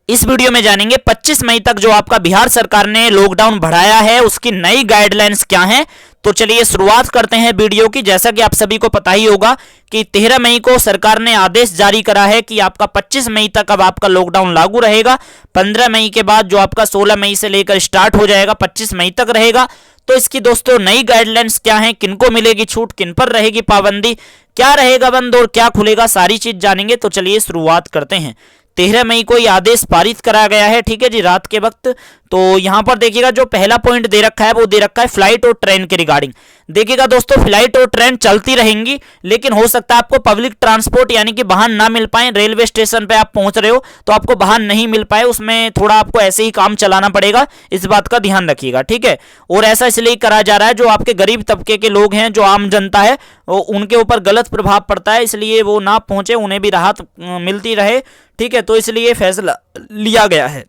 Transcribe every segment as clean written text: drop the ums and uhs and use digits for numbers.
इस वीडियो में जानेंगे 25 मई तक जो आपका बिहार सरकार ने लॉकडाउन बढ़ाया है उसकी नई गाइडलाइंस क्या हैं। तो चलिए शुरुआत करते हैं वीडियो की। जैसा कि आप सभी को पता ही होगा कि 13 मई को सरकार ने आदेश जारी करा है कि आपका 25 मई तक अब आपका लॉकडाउन लागू रहेगा। 15 मई के बाद जो आपका 16 मई से लेकर स्टार्ट हो जाएगा 25 मई तक रहेगा। तो इसकी दोस्तों नई गाइडलाइंस क्या है, किनको मिलेगी छूट, किन पर रहेगी पाबंदी, क्या रहेगा बंद और क्या खुलेगा, सारी चीज जानेंगे। तो चलिए शुरुआत करते हैं। 13 मई को यह आदेश पारित करा गया है, ठीक है जी, रात के वक्त। तो यहां पर देखिएगा जो पहला पॉइंट दे रखा है वो दे रखा है फ्लाइट और ट्रेन के रिगार्डिंग। देखिएगा दोस्तों फ्लाइट और ट्रेन चलती रहेंगी, लेकिन हो सकता है आपको पब्लिक ट्रांसपोर्ट यानी कि वाहन ना मिल पाए। रेलवे स्टेशन पे आप पहुंच रहे हो तो आपको वाहन नहीं मिल पाए, उसमें थोड़ा आपको ऐसे ही काम चलाना पड़ेगा, इस बात का ध्यान रखिएगा, ठीक है। और ऐसा इसलिए करा जा रहा है जो आपके गरीब तबके के लोग हैं, जो आम जनता है, उनके ऊपर गलत प्रभाव पड़ता है, इसलिए वो ना पहुंचे, उन्हें भी राहत मिलती रहे, ठीक है। तो इसलिए फैसला लिया गया है।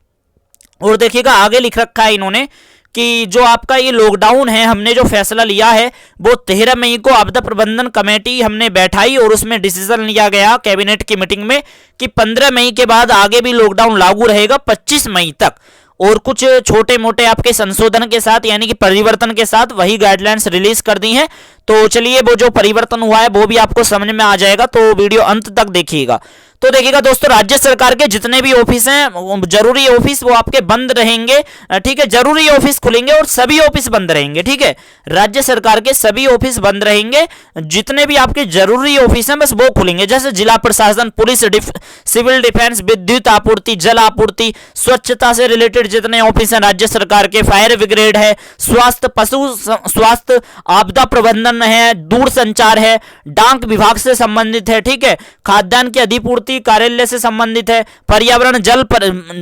और देखिएगा आगे लिख रखा है इन्होंने कि जो आपका ये लॉकडाउन है, हमने जो फैसला लिया है वो 13 मई को आपदा प्रबंधन कमेटी हमने बैठाई और उसमें डिसीजन लिया गया कैबिनेट की मीटिंग में कि 15 मई के बाद आगे भी लॉकडाउन लागू रहेगा 25 मई तक। और कुछ छोटे मोटे आपके संशोधन के साथ यानी कि परिवर्तन के साथ वही गाइडलाइंस रिलीज कर दी हैं। तो चलिए वो जो परिवर्तन हुआ है वो भी आपको समझ में आ जाएगा, तो वीडियो अंत तक देखिएगा। तो देखिएगा दोस्तों राज्य सरकार के जितने भी ऑफिस हैं, जरूरी ऑफिस वो आपके बंद रहेंगे, ठीक है। जरूरी ऑफिस खुलेंगे और सभी ऑफिस बंद रहेंगे, ठीक है। राज्य सरकार के सभी ऑफिस बंद रहेंगे, जितने भी आपके जरूरी ऑफिस हैं बस वो खुलेंगे, जैसे जिला प्रशासन, पुलिस, सिविल डिफेंस, विद्युत आपूर्ति, जल आपूर्ति, स्वच्छता से रिलेटेड जितने ऑफिस हैं राज्य सरकार के, फायर ब्रिगेड है, स्वास्थ्य, पशु स्वास्थ्य, आपदा प्रबंधन है, दूर संचार है, डाक विभाग से संबंधित है, ठीक है, खाद्यान्न की अधिपूर्ति कार्यालय से संबंधित है, पर्यावरण, जल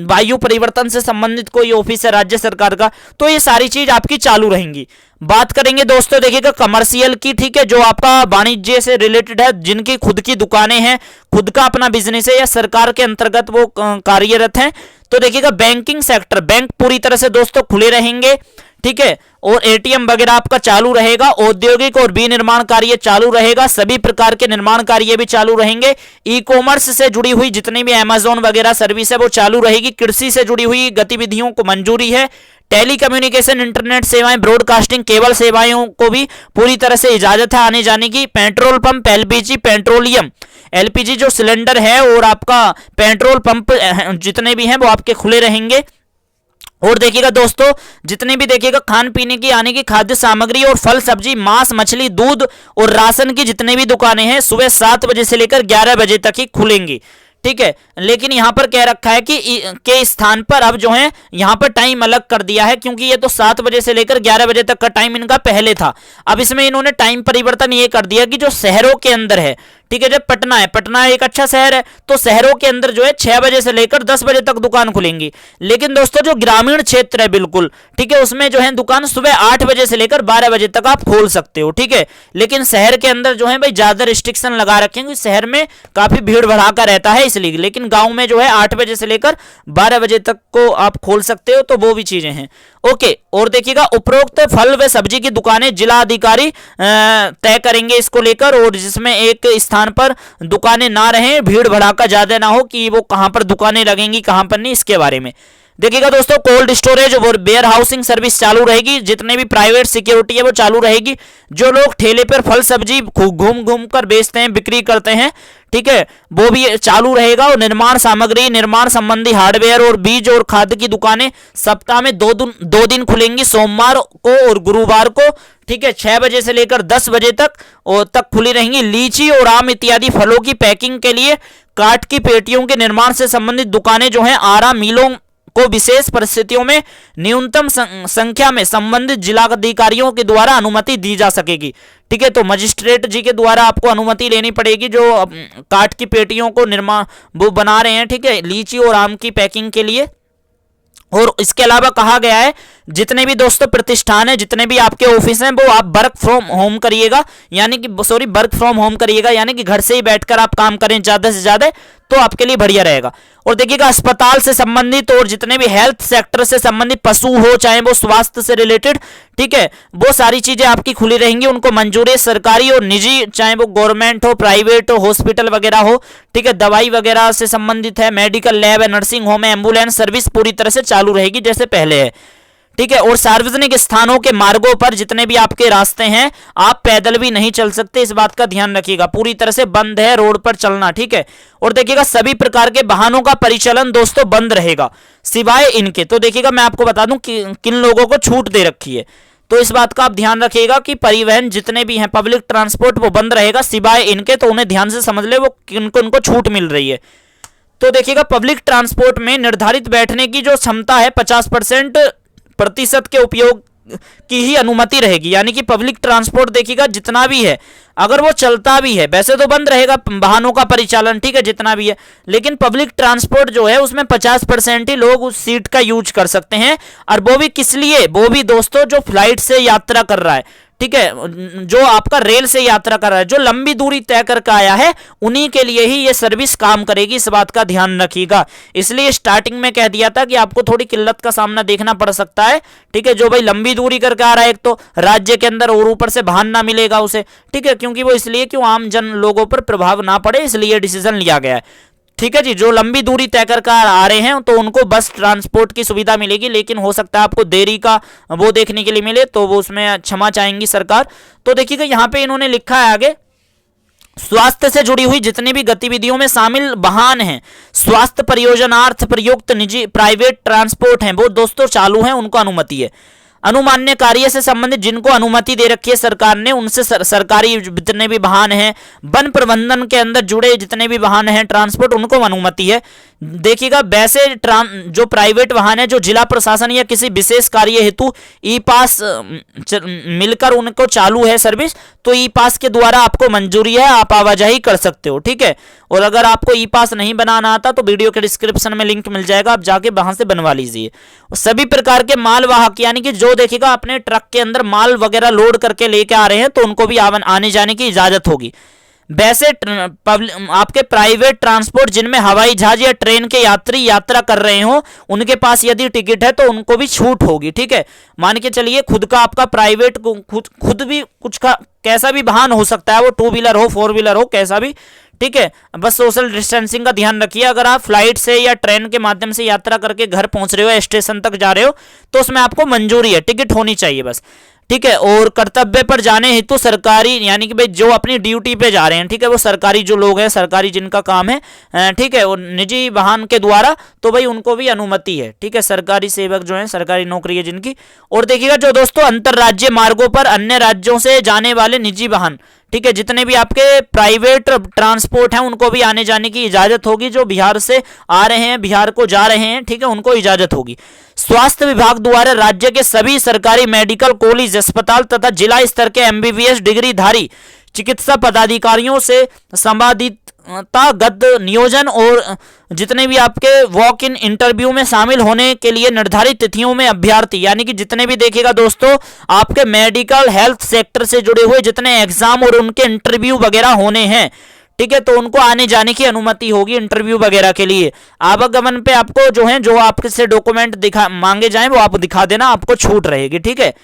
वायु परिवर्तन से संबंधित कोई ऑफिस है राज्य सरकार का, तो ये सारी चीज आपकी चालू रहेंगी। बात करेंगे दोस्तों देखिएगा कमर्शियल की, ठीक है, जो आपका वाणिज्य से रिलेटेड है, जिनकी खुद की दुकानें हैं, खुद का अपना बिजनेस है या सरकार के अंतर्गत वो कार्यरत हैं। तो देखिएगा बैंकिंग सेक्टर, बैंक पूरी तरह से दोस्तों खुले रहेंगे, ठीक है। और एटीएम वगैरह आपका चालू रहेगा। औद्योगिक और विनिर्माण कार्य चालू रहेगा, सभी प्रकार के निर्माण कार्य भी चालू रहेंगे। ई कॉमर्स से जुड़ी हुई जितनी भी अमेजोन वगैरह सर्विस है वो चालू रहेगी। कृषि से जुड़ी हुई गतिविधियों को मंजूरी है। टेलीकम्युनिकेशन, इंटरनेट सेवाएं, ब्रॉडकास्टिंग, केबल सेवाओं को भी पूरी तरह से इजाजत है आने जाने की। Petrol pump, LPG, petroleum, LPG जो सिलेंडर है और आपका पेट्रोल पंप जितने भी हैं वो आपके खुले रहेंगे। और देखिएगा दोस्तों जितने भी देखिएगा खान पीने की यानी कि खाद्य सामग्री और फल सब्जी, मांस मछली, दूध और राशन की जितने भी दुकानें हैं सुबह 7 बजे से लेकर 11 बजे तक ही खुलेंगी, ठीक है। लेकिन यहां पर कह रखा है कि के स्थान पर अब जो है यहां पर टाइम अलग कर दिया है, क्योंकि ये तो 7 बजे से लेकर 11 बजे तक का टाइम इनका पहले था। अब इसमें इन्होंने टाइम परिवर्तन ये कर दिया कि जो शहरों के अंदर है, ठीक है, जब पटना है, पटना एक अच्छा शहर है, तो शहरों के अंदर जो है 6 बजे से लेकर 10 बजे तक दुकान खुलेंगी। लेकिन दोस्तों जो ग्रामीण क्षेत्र है बिल्कुल, ठीक है, उसमें जो है दुकान सुबह 8 बजे से लेकर 12 बजे तक आप खोल सकते हो, ठीक है। लेकिन शहर के अंदर जो है भाई ज्यादा रिस्ट्रिक्शन लगा रखेंगे, शहर में काफी भीड़ भड़ाका रहता है इसलिए। लेकिन गांव में जो है 8 बजे से लेकर 12 बजे तक को आप खोल सकते हो, तो वो भी चीजें हैं, ओके। और देखिएगा उपरोक्त फल व सब्जी की दुकानें जिला अधिकारी तय करेंगे इसको लेकर, और जिसमें एक स्थान पर दुकानें ना रहें, भीड़ भड़ाका ज्यादा ना हो कि वो कहां पर दुकानें लगेंगी कहां पर नहीं, इसके बारे में देखिएगा दोस्तों। कोल्ड स्टोरेज और वेयर हाउसिंग सर्विस चालू रहेगी, जितने भी प्राइवेट सिक्योरिटी है वो चालू रहेगी। जो लोग ठेले पर फल सब्जी घूम घूम कर बेचते हैं, बिक्री करते हैं, ठीक है, वो भी चालू रहेगा। और निर्माण सामग्री, निर्माण संबंधी हार्डवेयर और बीज और खाद की दुकानें सप्ताह में 2 दिन खुलेंगी, सोमवार को और गुरुवार को, ठीक है, 6 बजे से लेकर 10 बजे तक खुली रहेंगी। लीची और आम इत्यादि फलों की पैकिंग के लिए काठ की पेटियों के निर्माण से संबंधित दुकानें जो हैं आरा मिलों को विशेष परिस्थितियों में न्यूनतम संख्या में संबंधित जिलाधिकारियों के द्वारा अनुमति दी जा सकेगी, ठीक है। तो मजिस्ट्रेट जी के द्वारा आपको अनुमति लेनी पड़ेगी जो काठ की पेटियों को निर्माण वो बना रहे हैं, ठीक है, लीची और आम की पैकिंग के लिए। और इसके अलावा कहा गया है जितने भी दोस्तों प्रतिष्ठान है, जितने भी आपके ऑफिस हैं, वो आप वर्क फ्रॉम होम करिएगा, यानी कि वर्क फ्रॉम होम करिएगा, यानी कि घर से ही बैठकर आप काम करें ज्यादा से ज्यादा, तो आपके लिए बढ़िया रहेगा। और देखिएगा अस्पताल से संबंधित और जितने भी हेल्थ सेक्टर से संबंधित पशु हो, चाहे वो स्वास्थ्य से रिलेटेड, ठीक है, वो सारी चीजें आपकी खुली रहेंगी, उनको मंजूरी सरकारी और निजी, चाहे वो गवर्नमेंट हो, प्राइवेट हो, हॉस्पिटल वगैरह हो, ठीक है, दवाई वगैरह से संबंधित है, मेडिकल लैब है, नर्सिंग होम है, एम्बुलेंस सर्विस पूरी तरह से चालू रहेगी जैसे पहले है, ठीक है। और सार्वजनिक स्थानों के मार्गों पर जितने भी आपके रास्ते हैं आप पैदल भी नहीं चल सकते, इस बात का ध्यान रखिएगा, पूरी तरह से बंद है रोड पर चलना, ठीक है। और देखिएगा सभी प्रकार के वाहनों का परिचालन दोस्तों बंद रहेगा सिवाय इनके। तो देखिएगा मैं आपको बता दूं कि किन लोगों को छूट दे रखी है, तो इस बात का आप ध्यान रखिएगा कि परिवहन जितने भी हैं पब्लिक ट्रांसपोर्ट वो बंद रहेगा सिवाय इनके, तो उन्हें ध्यान से समझ ले वो किनको उनको छूट मिल रही है। तो देखिएगा पब्लिक ट्रांसपोर्ट में निर्धारित बैठने की जो क्षमता है 50% के उपयोग की ही अनुमति रहेगी, यानी कि पब्लिक ट्रांसपोर्ट देखिएगा जितना भी है अगर वो चलता भी है, वैसे तो बंद रहेगा वाहनों का परिचालन, ठीक है, जितना भी है, लेकिन पब्लिक ट्रांसपोर्ट जो है उसमें 50% ही लोग उस सीट का यूज कर सकते हैं। और वो भी किस लिए, वो भी दोस्तों जो फ्लाइट से यात्रा कर रहा है, ठीक है, जो आपका रेल से यात्रा कर रहा है, जो लंबी दूरी तय करके आया है, उन्हीं के लिए ही ये सर्विस काम करेगी, इस बात का ध्यान रखिएगा। इसलिए स्टार्टिंग में कह दिया था कि आपको थोड़ी किल्लत का सामना देखना पड़ सकता है, ठीक है, जो भाई लंबी दूरी करके आ रहा है, एक तो राज्य के अंदर और ऊपर से वाहन ना मिलेगा उसे, ठीक है, क्योंकि वो इसलिए क्यों आम जन लोगों पर प्रभाव ना पड़े, इसलिए डिसीजन लिया गया है, ठीक है जी। जो लंबी दूरी तय कर आ रहे हैं तो उनको बस ट्रांसपोर्ट की सुविधा मिलेगी, लेकिन हो सकता है आपको देरी का वो देखने के लिए मिले, तो वो उसमें क्षमा चाहेंगी सरकार। तो देखिएगा यहाँ पे इन्होंने लिखा है आगे, स्वास्थ्य से जुड़ी हुई जितनी भी गतिविधियों में शामिल वाहन हैं, स्वास्थ्य परियोजनार्थ प्रयुक्त निजी प्राइवेट ट्रांसपोर्ट हैं, वो दोस्तों चालू हैं, उनको अनुमति है। अनुमान्य कार्य से संबंधित जिनको अनुमति दे रखी है सरकार ने, उनसे सरकारी जितने भी वाहन हैं, वन प्रबंधन के अंदर जुड़े जितने भी वाहन हैं ट्रांसपोर्ट, उनको अनुमति है। देखिएगा वैसे जो प्राइवेट वाहन है जो जिला प्रशासन या किसी विशेष कार्य हेतु ई पास मिलकर उनको चालू है सर्विस, तो ई पास के द्वारा आपको मंजूरी है, आप आवाजाही कर सकते हो, ठीक है। और अगर आपको ई पास नहीं बनाना आता तो वीडियो के डिस्क्रिप्शन में लिंक मिल जाएगा, आप जाके वहां से बनवा लीजिए। सभी प्रकार के माल वाहक, यानी कि जो देखिएगा अपने ट्रक के अंदर माल वगैरह लोड करके लेके आ रहे हैं, तो उनको भी आने जाने की इजाजत होगी। वैसे आपके प्राइवेट ट्रांसपोर्ट जिनमें हवाई जहाज या ट्रेन के यात्री यात्रा कर रहे हो, उनके पास यदि टिकट है तो उनको भी छूट होगी, ठीक है। मान के चलिए खुद का आपका प्राइवेट खुद भी कुछ का कैसा भी वाहन हो सकता है, वो 2 व्हीलर हो, 4 व्हीलर हो, कैसा भी, ठीक है, बस सोशल डिस्टेंसिंग का ध्यान रखिए। अगर आप फ्लाइट से या ट्रेन के माध्यम से यात्रा करके घर पहुंच रहे हो, स्टेशन तक जा रहे हो, तो उसमें आपको मंजूरी है, टिकट होनी चाहिए बस, ठीक है। और कर्तव्य पर जाने हेतु सरकारी, यानी कि भाई जो अपनी ड्यूटी पे जा रहे हैं, ठीक है, वो सरकारी जो लोग हैं, सरकारी जिनका काम है, ठीक है, और निजी वाहन के द्वारा, तो भाई उनको भी अनुमति है, ठीक है, सरकारी सेवक जो है, सरकारी नौकरी है जिनकी। और देखिएगा जो दोस्तों अंतरराज्यीय मार्गों पर अन्य राज्यों से जाने वाले निजी वाहन, ठीक है, जितने भी आपके प्राइवेट ट्रांसपोर्ट हैं, उनको भी आने जाने की इजाजत होगी। जो बिहार से आ रहे हैं, बिहार को जा रहे हैं, ठीक है, उनको इजाजत होगी। स्वास्थ्य विभाग द्वारा राज्य के सभी सरकारी मेडिकल कॉलेज, अस्पताल तथा जिला स्तर के MBBS डिग्रीधारी चिकित्सा पदाधिकारियों से संवादितगत नियोजन और जितने भी आपके वॉक इन इंटरव्यू में शामिल होने के लिए निर्धारित तिथियों में अभ्यर्थी, यानी कि जितने भी देखिएगा दोस्तों आपके मेडिकल हेल्थ सेक्टर से जुड़े हुए जितने एग्जाम और उनके इंटरव्यू वगैरह होने हैं, ठीक है, तो उनको आने जाने की अनुमति होगी इंटरव्यू वगैरह के लिए। आवागमन पे आपको जो है, जो आपसे डॉक्यूमेंट मांगे जाएं वो आप दिखा देना, आपको छूट रहेगी, ठीक है।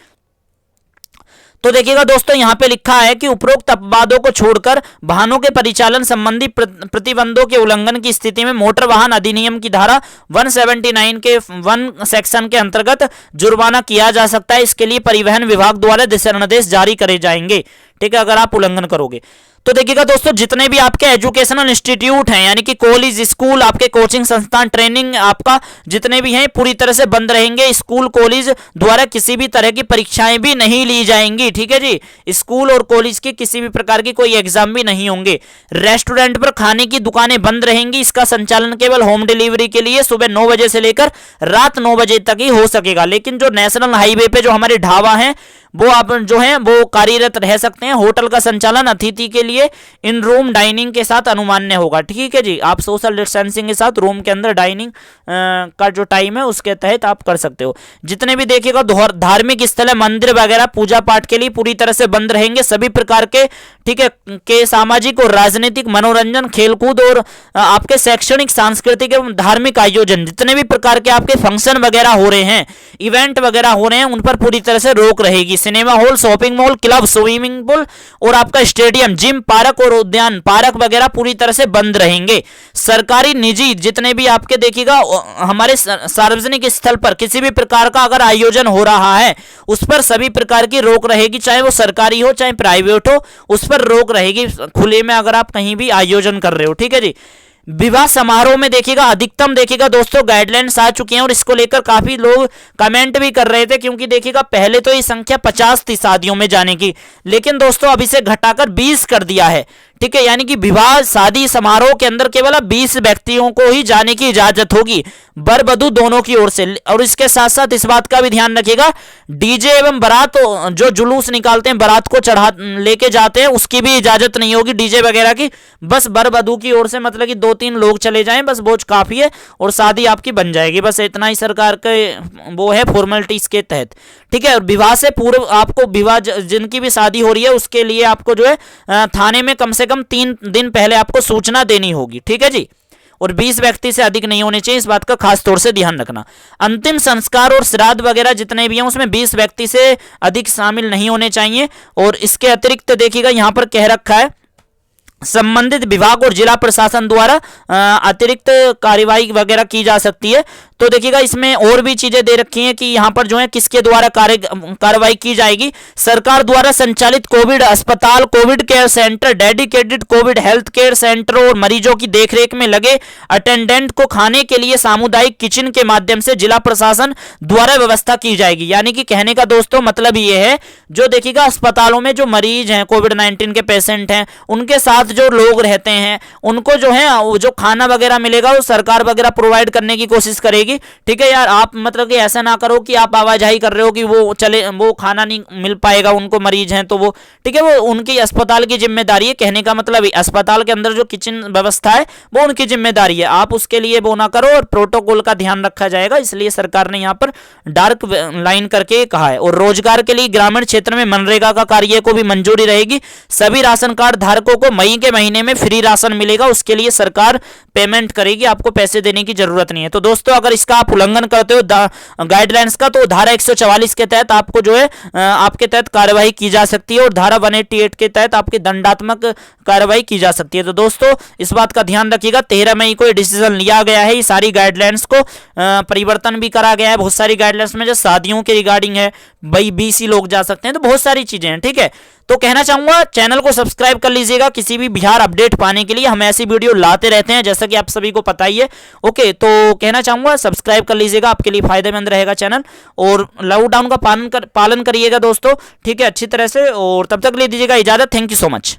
तो देखिएगा दोस्तों यहाँ पे लिखा है कि उपरोक्त अपवादों को छोड़कर वाहनों के परिचालन संबंधी प्रतिबंधों के उल्लंघन की स्थिति में मोटर वाहन अधिनियम की धारा 179 के 1 सेक्शन के अंतर्गत जुर्माना किया जा सकता है। इसके लिए परिवहन विभाग द्वारा दिशा निर्देश जारी करे जाएंगे, ठीक है, अगर आप उल्लंघन करोगे। तो देखिएगा दोस्तों जितने भी आपके एजुकेशनल इंस्टीट्यूट हैं, यानी कि कॉलेज, स्कूल, आपके कोचिंग संस्थान, ट्रेनिंग आपका जितने भी हैं पूरी तरह से बंद रहेंगे। स्कूल कॉलेज द्वारा किसी भी तरह की परीक्षाएं भी नहीं ली जाएंगी, ठीक है जी। स्कूल और कॉलेज की किसी भी प्रकार की कोई एग्जाम भी नहीं होंगे। रेस्टोरेंट पर खाने की दुकानें बंद रहेंगी। इसका संचालन केवल होम डिलीवरी के लिए सुबह 9 बजे से लेकर रात 9 बजे तक ही हो सकेगा। लेकिन जो नेशनल हाईवे पे जो हमारे ढाबा हैं वो आप जो है वो कार्यरत रह सकते हैं। होटल का संचालन अतिथि के लिए इन रूम डाइनिंग के साथ अनुमान्य होगा। ठीक है जी, आप सोशल डिस्टेंसिंग के साथ रूम के अंदर डाइनिंग का जो टाइम है उसके तहत आप कर सकते हो। जितने भी देखिएगा धार्मिक स्थल है, मंदिर वगैरह पूजा पाठ के लिए पूरी तरह से बंद रहेंगे। सभी प्रकार के ठीक है के सामाजिक और राजनीतिक, मनोरंजन, खेलकूद और आपके शैक्षणिक, सांस्कृतिक एवं धार्मिक आयोजन, जितने भी प्रकार के आपके फंक्शन वगैरह हो रहे हैं, इवेंट वगैरह हो रहे हैं, उन पर पूरी तरह से रोक रहेगी। Cinema hall, shopping mall, club, swimming pool और आपका स्टेडियम, जिम, पार्क और उद्यान पार्क वगैरह पूरी तरह से बंद रहेंगे। सरकारी, निजी जितने भी आपके देखिएगा हमारे सार्वजनिक स्थल पर किसी भी प्रकार का अगर आयोजन हो रहा है उस पर सभी प्रकार की रोक रहेगी, चाहे वो सरकारी हो चाहे प्राइवेट हो, उस पर रोक रहेगी खुले में अगर आप कहीं भी आयोजन कर रहे हो। ठीक है जी। विवाह समारोह में देखिएगा अधिकतम देखिएगा दोस्तों गाइडलाइंस आ चुकी हैं और इसको लेकर काफी लोग कमेंट भी कर रहे थे, क्योंकि देखिएगा पहले तो ये संख्या 50 थी शादियों में जाने की, लेकिन दोस्तों अब इसे घटाकर 20 कर दिया है। ठीक है, यानी कि विवाह शादी समारोह के अंदर केवल 20 व्यक्तियों को ही जाने की इजाजत होगी, वर वधू दोनों की ओर से। और इसके साथ साथ इस बात का भी ध्यान रखिएगा, डीजे एवं बारात जो जुलूस निकालते हैं, बारात को चढ़ा लेके जाते हैं, उसकी भी इजाजत नहीं होगी डीजे वगैरह की। बस वर वधू की ओर से मतलब कि 2-3 लोग चले जाएं, बस वो काफी है और शादी आपकी बन जाएगी। बस इतना ही सरकार के वो है फॉर्मेलिटीज के तहत। ठीक है, विवाह से पूर्व आपको विवाह जिनकी भी शादी हो रही है उसके लिए आपको जो है थाने में कम से कम 3 दिन पहले आपको सूचना देनी होगी। ठीक है जी। और 20 व्यक्ति से अधिक नहीं होने चाहिए, इस बात का खास तौर से ध्यान रखना। अंतिम संस्कार और श्राद्ध वगैरह जितने भी हैं उसमें 20 व्यक्ति से अधिक शामिल नहीं होने चाहिए। और इसके अतिरिक्त देखिएगा यहां पर कह रखा है संबंधित विभाग और जिला प्रशासन द्वारा अतिरिक्त कार्यवाही वगैरह की जा सकती है। तो देखिएगा इसमें और भी चीजें दे रखी हैं कि यहाँ पर जो है किसके द्वारा कार्रवाई की जाएगी। सरकार द्वारा संचालित कोविड अस्पताल, Covid care centre, dedicated Covid health care centre और मरीजों की देखरेख में लगे अटेंडेंट को खाने के लिए सामुदायिक किचन के माध्यम से जिला प्रशासन द्वारा व्यवस्था की जाएगी। यानी कि कहने का दोस्तों मतलब ये है, जो देखिएगा अस्पतालों में जो मरीज हैं, कोविड-19 के पेशेंट हैं, उनके साथ जो लोग रहते हैं उनको जो है जो खाना वगैरह मिलेगा वो सरकार वगैरह प्रोवाइड करने की कोशिश करेगी। ठीक है यार, आप मतलब कि ऐसा ना करो कि आप आवाजाही कर रहे हो कि वो खाना नहीं मिल पाएगा उनको, मरीज हैं तो वो ठीक है, वो उनकी अस्पताल की जिम्मेदारी है। कहने का मतलब अस्पताल के अंदर जो किचन व्यवस्था है वो उनकी जिम्मेदारी है, आप उसके लिए वो ना करो और प्रोटोकॉल का ध्यान रखा जाएगा। इसलिए सरकार ने यहाँ पर डार्क लाइन करके कहा है। और रोजगार के लिए ग्रामीण क्षेत्र में मनरेगा का कार्य को भी मंजूरी रहेगी। सभी राशन कार्ड धारकों को मई के महीने में फ्री राशन मिलेगा, उसके लिए सरकार पेमेंट करेगी, आपको पैसे देने की जरूरत नहीं है। तो दोस्तों अगर इसका आप उल्लंघन करते हो गाइडलाइंस का, तो धारा 144 के तहत आपको जो है आपके तहत कार्रवाई की जा सकती है और धारा 188 के तहत आपकी दंडात्मक कार्रवाई की जा सकती है। तो दोस्तों इस बात का ध्यान रखिएगा, 13 मई को ये डिसीजन लिया गया है। ये सारी गाइडलाइंस को परिवर्तन भी करा गया है। बहुत सारी गाइडलाइंस में जो शादियों के रिगार्डिंग है, भाई 20 ही लोग जा सकते हैं, तो बहुत सारी चीजें हैं। ठीक है, तो कहना चाहूंगा चैनल को सब्सक्राइब कर लीजिएगा किसी भी बिहार अपडेट पाने के लिए। हम ऐसी वीडियो लाते रहते हैं जैसा कि आप सभी को पता ही है। ओके, तो कहना चाहूंगा सब्सक्राइब कर लीजिएगा, आपके लिए फायदेमंद रहेगा चैनल। और लॉकडाउन का पालन करिएगा दोस्तों, ठीक है, अच्छी तरह से। और तब तक ले दीजिएगा इजाजत। Thank you so much.